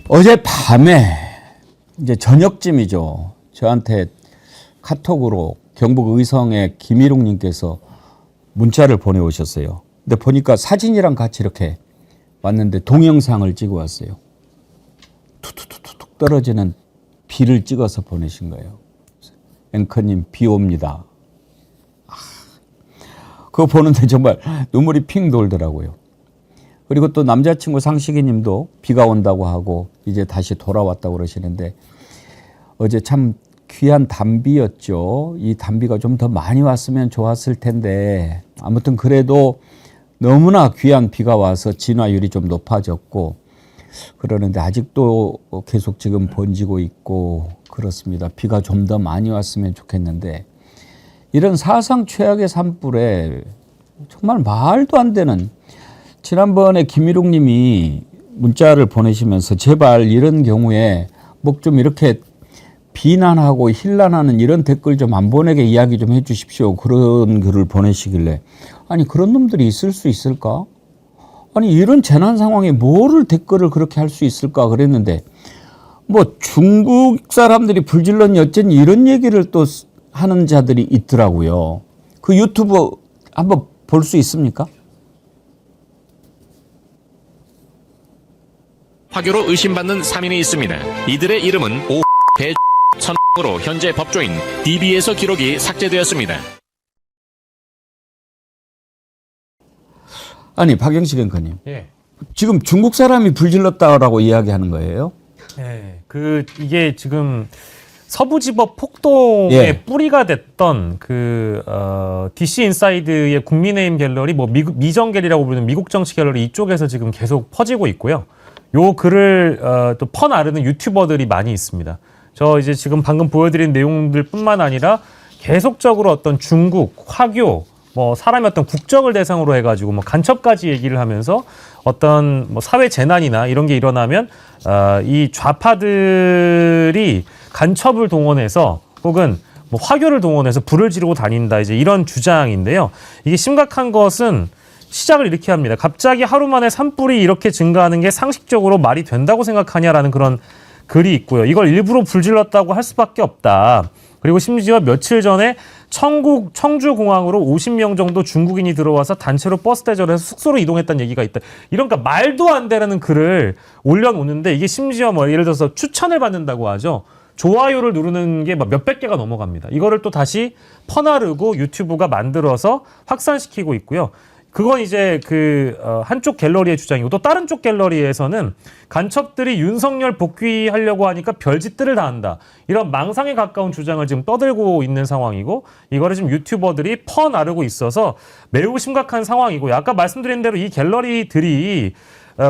어젯밤에 이제 저녁쯤이죠. 저한테 카톡으로 경북 의성의 김일웅님께서 문자를 보내오셨어요. 근데 보니까 사진이랑 같이 이렇게 왔는데 동영상을 찍어 왔어요. 툭툭툭툭 떨어지는 비를 찍어서 보내신 거예요. 앵커님 비 옵니다. 그거 보는데 정말 눈물이 핑 돌더라고요. 그리고 또 남자친구 상식이 님도 비가 온다고 하고 이제 다시 돌아왔다고 그러시는데 어제 참 귀한 단비였죠. 이 단비가 좀 더 많이 왔으면 좋았을 텐데 아무튼 그래도 너무나 귀한 비가 와서 진화율이 좀 높아졌고 그러는데 아직도 계속 지금 번지고 있고 그렇습니다. 비가 좀 더 많이 왔으면 좋겠는데 이런 사상 최악의 산불에 정말 말도 안 되는 지난번에 김일웅 님이 문자를 보내시면서 제발 이런 경우에 뭐 좀 이렇게 비난하고 힐난하는 이런 댓글 좀 안 보내게 이야기 좀 해 주십시오. 그런 글을 보내시길래 아니 그런 놈들이 있을 수 있을까? 아니 이런 재난 상황에 뭐를 댓글을 그렇게 할 수 있을까 그랬는데 뭐 중국 사람들이 불질렀니 어쨌니 이런 얘기를 또 하는 자들이 있더라고요. 그 유튜브 한번 볼 수 있습니까? 화교로 의심받는 3인이 있습니다. 이들의 이름은 천으로 현재 법조인 DB에서 기록이 삭제되었습니다. 아니 박영식 앵커님, 예. 지금 중국 사람이 불질렀다라고 이야기하는 거예요? 예. 이게 지금 서부지법 폭동의 뿌리가 됐던 DC 인사이드의 국민의힘 갤러리, 뭐 미정 갤러리라고 부르는 미국 정치 갤러리 이쪽에서 지금 계속 퍼지고 있고요. 요 글을 또 퍼나르는 유튜버들이 많이 있습니다. 저 이제 지금 방금 보여드린 내용들뿐만 아니라 계속적으로 어떤 중국, 화교, 뭐 사람의 어떤 국적을 대상으로 해가지고 뭐 간첩까지 얘기를 하면서 어떤 뭐 사회 재난이나 이런 게 일어나면 이 좌파들이 간첩을 동원해서 혹은 뭐 화교를 동원해서 불을 지르고 다닌다 이제 이런 주장인데요. 이게 심각한 것은 시작을 이렇게 합니다. 갑자기 하루 만에 산불이 이렇게 증가하는 게 상식적으로 말이 된다고 생각하냐라는 그런 글이 있고요. 이걸 일부러 불질렀다고 할 수밖에 없다. 그리고 심지어 며칠 전에 청주공항으로 50명 정도 중국인이 들어와서 단체로 버스 대절해서 숙소로 이동했다는 얘기가 있다. 이런 그러니까 말도 안 되는 글을 올려놓는데 이게 심지어 뭐 예를 들어서 추천을 받는다고 하죠. 좋아요를 누르는 게 막 몇백 개가 넘어갑니다. 이거를 또 다시 퍼나르고 유튜브가 만들어서 확산시키고 있고요. 그건 이제 한쪽 갤러리의 주장이고 또 다른 쪽 갤러리에서는 간첩들이 윤석열 복귀하려고 하니까 별짓들을 다 한다. 이런 망상에 가까운 주장을 지금 떠들고 있는 상황이고 이거를 지금 유튜버들이 퍼나르고 있어서 매우 심각한 상황이고요. 아까 말씀드린 대로 이 갤러리들이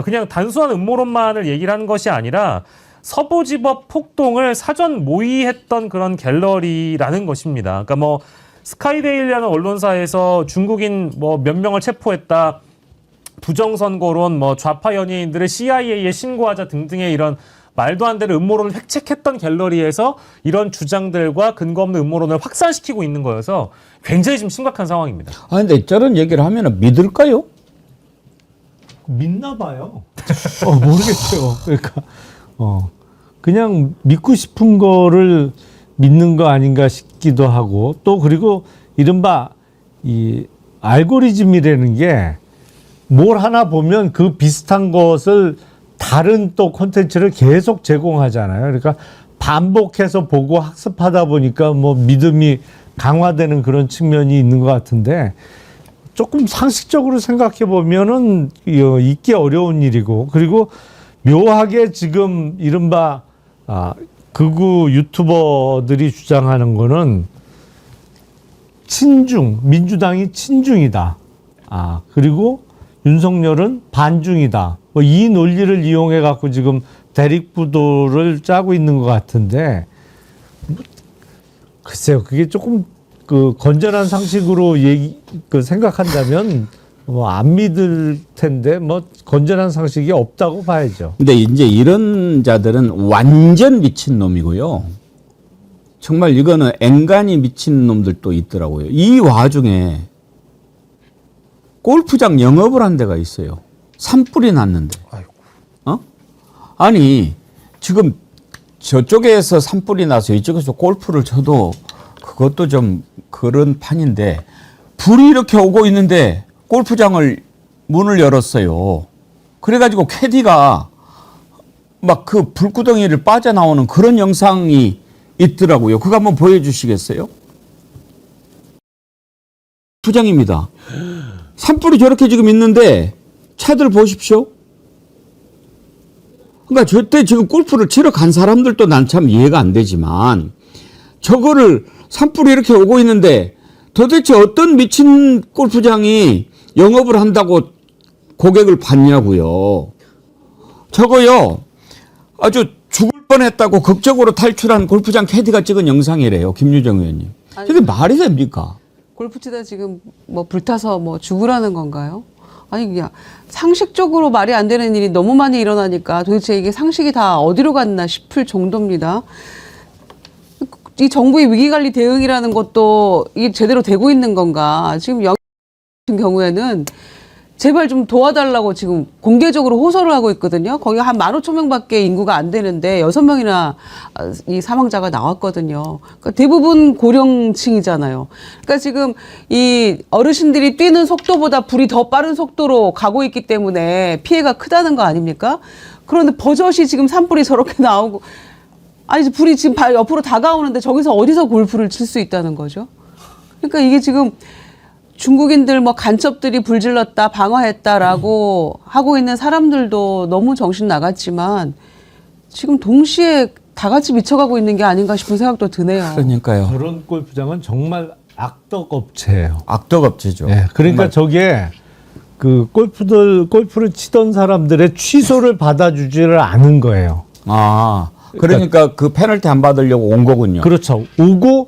그냥 단순한 음모론만을 얘기를 하는 것이 아니라 서부지법 폭동을 사전 모의했던 그런 갤러리라는 것입니다. 그러니까 뭐 스카이데일리라는 언론사에서 중국인 뭐 몇 명을 체포했다. 부정선거론, 뭐 좌파 연예인들을 CIA에 신고하자 등등의 이런 말도 안 되는 음모론을 획책했던 갤러리에서 이런 주장들과 근거 없는 음모론을 확산시키고 있는 거여서 굉장히 지금 심각한 상황입니다. 아 근데 저런 얘기를 하면은 믿을까요? 믿나 봐요. 모르겠어요. 그러니까 그냥 믿고 싶은 거를 믿는 거 아닌가 싶기도 하고 또 그리고 이른바 이 알고리즘이라는 게 뭘 하나 보면 그 비슷한 것을 다른 또 콘텐츠를 계속 제공하잖아요. 그러니까 반복해서 보고 학습하다 보니까 뭐 믿음이 강화되는 그런 측면이 있는 것 같은데 조금 상식적으로 생각해 보면은 있기 어려운 일이고 그리고 묘하게 지금 이른바 극우 유튜버들이 주장하는 거는 민주당이 친중이다. 그리고 윤석열은 반중이다. 뭐 이 논리를 이용해 갖고 지금 대립구도를 짜고 있는 것 같은데, 글쎄요, 그게 조금 건전한 상식으로 생각한다면 뭐 안 믿을 텐데 뭐 건전한 상식이 없다고 봐야죠. 근데 이제 이런 자들은 완전 미친 놈이고요. 정말 이거는 앵간히 미친 놈들도 있더라고요. 이 와중에 골프장 영업을 한 데가 있어요. 산불이 났는데. 아니 지금 저쪽에서 산불이 나서 이쪽에서 골프를 쳐도 그것도 좀 그런 판인데 불이 이렇게 오고 있는데 골프장을 문을 열었어요. 그래가지고 캐디가 막 그 불구덩이를 빠져나오는 그런 영상이 있더라고요. 그거 한번 보여주시겠어요? 부장입니다. 산불이 저렇게 지금 있는데 차들 보십시오. 그러니까 저때 지금 골프를 치러 간 사람들도 난 참 이해가 안 되지만 저거를 산불이 이렇게 오고 있는데 도대체 어떤 미친 골프장이 영업을 한다고 고객을 받냐고요. 저거요. 아주 죽을 뻔했다고 극적으로 탈출한 골프장 캐디가 찍은 영상이래요. 김유정 의원님. 이게 말이 됩니까? 골프 치다 지금 뭐 불타서 뭐 죽으라는 건가요? 아니 그냥 상식적으로 말이 안 되는 일이 너무 많이 일어나니까 도대체 이게 상식이 다 어디로 갔나 싶을 정도입니다. 이 정부의 위기관리 대응이라는 것도 이게 제대로 되고 있는 건가? 지금 영 같은 경우에는 제발 좀 도와달라고 지금 공개적으로 호소를 하고 있거든요. 거기 한 15,000명밖에 인구가 안 되는데 6명이나 이 사망자가 나왔거든요. 그러니까 대부분 고령층이잖아요. 그러니까 지금 이 어르신들이 뛰는 속도보다 불이 더 빠른 속도로 가고 있기 때문에 피해가 크다는 거 아닙니까? 그런데 버젓이 지금 산불이 저렇게 나오고 아니 불이 지금 옆으로 다가오는데 저기서 어디서 골프를 칠 수 있다는 거죠? 그러니까 이게 지금 중국인들 뭐 간첩들이 불질렀다 방어했다라고 하고 있는 사람들도 너무 정신 나갔지만 지금 동시에 다 같이 미쳐가고 있는 게 아닌가 싶은 생각도 드네요. 그러니까요. 저런 골프장은 정말 악덕 업체예요. 악덕 업체죠. 네, 그러니까 저게 그 골프를 치던 사람들의 취소를 받아주지를 않은 거예요. 아, 그러니까 그 페널티 안 받으려고 온 거군요. 그렇죠. 오고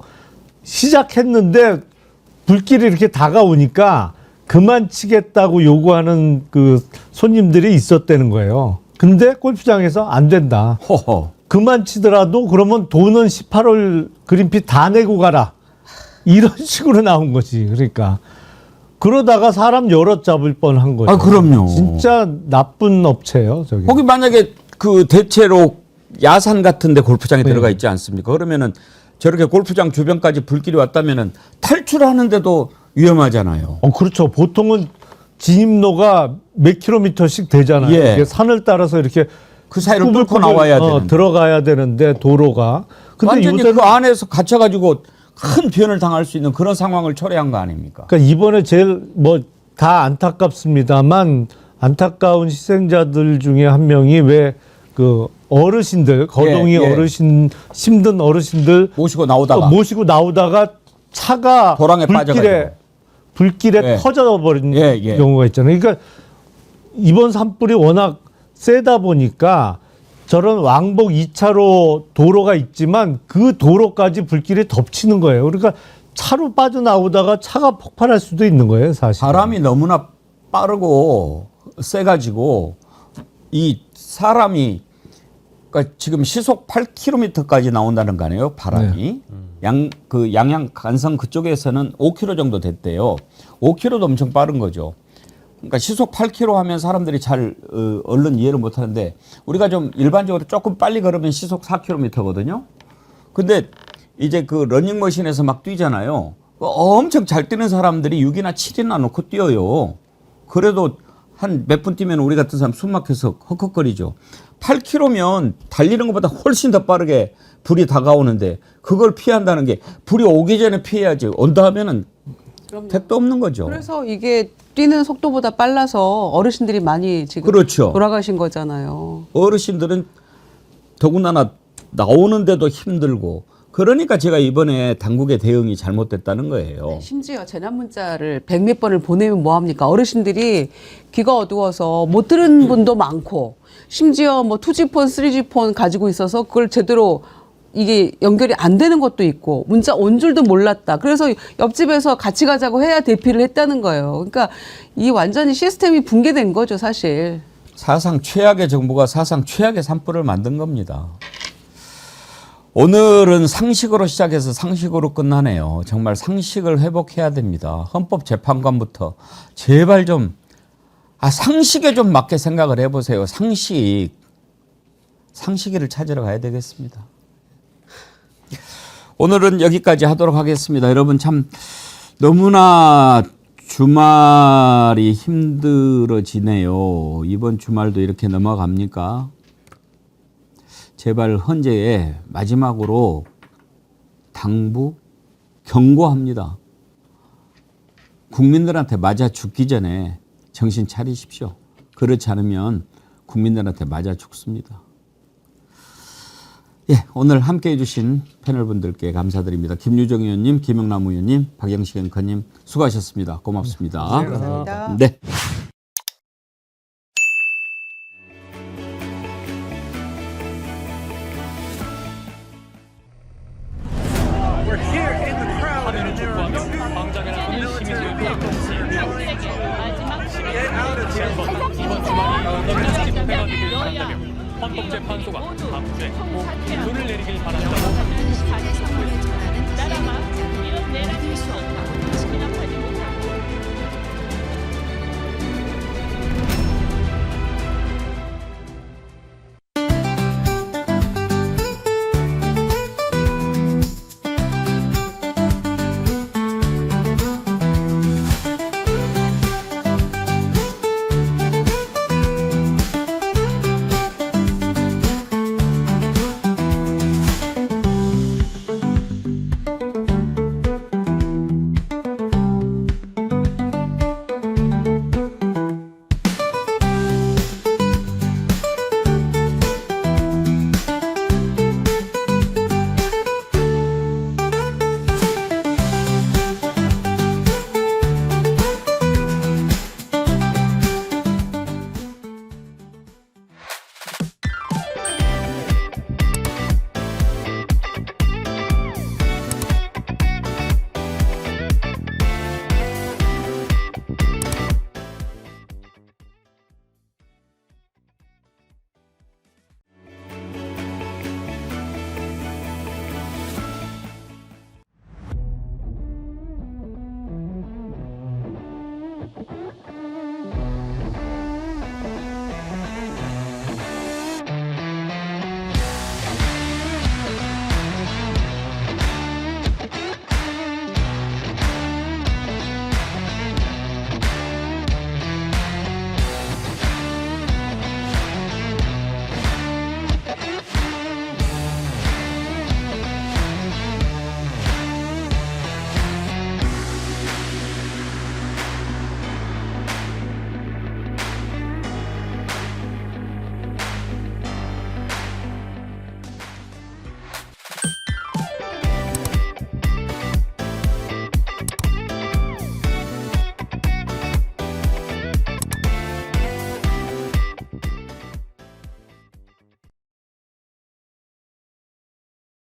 시작했는데 불길이 이렇게 다가오니까 그만 치겠다고 요구하는 그 손님들이 있었다는 거예요. 근데 골프장에서 안 된다. 호호. 그만 치더라도 그러면 돈은 18홀 그린피 다 내고 가라. 이런 식으로 나온 거지. 그러니까 그러다가 사람 여럿 잡을 뻔한 거죠. 아, 그럼요. 진짜 나쁜 업체예요. 저기. 거기 만약에 그 대체로 야산 같은 데 골프장에 네. 들어가 있지 않습니까? 그러면은 저렇게 골프장 주변까지 불길이 왔다면은 탈출하는데도 위험하잖아요. 그렇죠. 보통은 진입로가 몇 킬로미터씩 되잖아요. 예. 이게 산을 따라서 이렇게 그 사이를 뚫고 꾸불꾸불, 나와야 되는데. 들어가야 되는데 도로가. 근데 완전히 요새는 그 안에서 갇혀가지고 큰 변을 당할 수 있는 그런 상황을 초래한 거 아닙니까? 그러니까 이번에 제일 뭐 다 안타깝습니다만 안타까운 희생자들 중에 한 명이 왜 그 어르신들 거동이 예, 예. 어르신 힘든 어르신들 모시고 나오다가 모시고 나오다가 차가 도랑에 빠져가지고. 불길에 예. 터져버린 예, 예. 경우가 있잖아요. 그러니까 이번 산불이 워낙 세다 보니까 저런 왕복 2차로 도로가 있지만 그 도로까지 불길이 덮치는 거예요. 그러니까 차로 빠져나오다가 차가 폭발할 수도 있는 거예요, 사실. 바람이 너무나 빠르고 세가지고 이 사람이 그러니까 지금 시속 8km까지 나온다는 거 아니에요, 바람이. 양양 간성 그쪽에서는 5km 정도 됐대요. 5km도 엄청 빠른 거죠. 그러니까 시속 8km 하면 사람들이 잘 얼른 이해를 못 하는데 우리가 좀 일반적으로 조금 빨리 걸으면 시속 4km거든요. 근데 이제 그 러닝머신에서 막 뛰잖아요. 엄청 잘 뛰는 사람들이 6이나 7이나 놓고 뛰어요. 그래도 한 몇 분 뛰면 우리 같은 사람 숨 막혀서 헉헉거리죠. 8km면 달리는 것보다 훨씬 더 빠르게 불이 다가오는데 그걸 피한다는 게 불이 오기 전에 피해야지. 온다 하면은 택도 없는 거죠. 그래서 이게 뛰는 속도보다 빨라서 어르신들이 많이 지금 그렇죠. 돌아가신 거잖아요. 어르신들은 더군다나 나오는데도 힘들고 그러니까 제가 이번에 당국의 대응이 잘못됐다는 거예요. 심지어 재난 문자를 100몇 번을 보내면 뭐합니까? 어르신들이 귀가 어두워서 못 들은 분도 많고 심지어 뭐 2G폰, 3G폰 가지고 있어서 그걸 제대로 이게 연결이 안 되는 것도 있고 문자 온 줄도 몰랐다. 그래서 옆집에서 같이 가자고 해야 대피를 했다는 거예요. 그러니까 이 완전히 시스템이 붕괴된 거죠, 사실. 사상 최악의 정부가 사상 최악의 산불을 만든 겁니다. 오늘은 상식으로 시작해서 상식으로 끝나네요. 정말 상식을 회복해야 됩니다. 헌법재판관부터 제발 좀 상식에 좀 맞게 생각을 해보세요. 상식. 상식이를 찾으러 가야 되겠습니다. 오늘은 여기까지 하도록 하겠습니다. 여러분 참 너무나 주말이 힘들어지네요. 이번 주말도 이렇게 넘어갑니까? 제발 헌재에 마지막으로 당부 경고합니다. 국민들한테 맞아 죽기 전에 정신 차리십시오. 그렇지 않으면 국민들한테 맞아 죽습니다. 예, 오늘 함께해 주신 패널분들께 감사드립니다. 김유정 의원님, 김영남 의원님, 박영식 앵커님 수고하셨습니다. 고맙습니다. 감사합니다. 네. 화면을 촉구하며 광장에 나서는 시민들과 동시에 이번 주말이 집회가 되길 바란다며 헌법재판소가 다음 주에 꼭 결론을 내리길 바란다고 나라가 이런 내란이 있었다.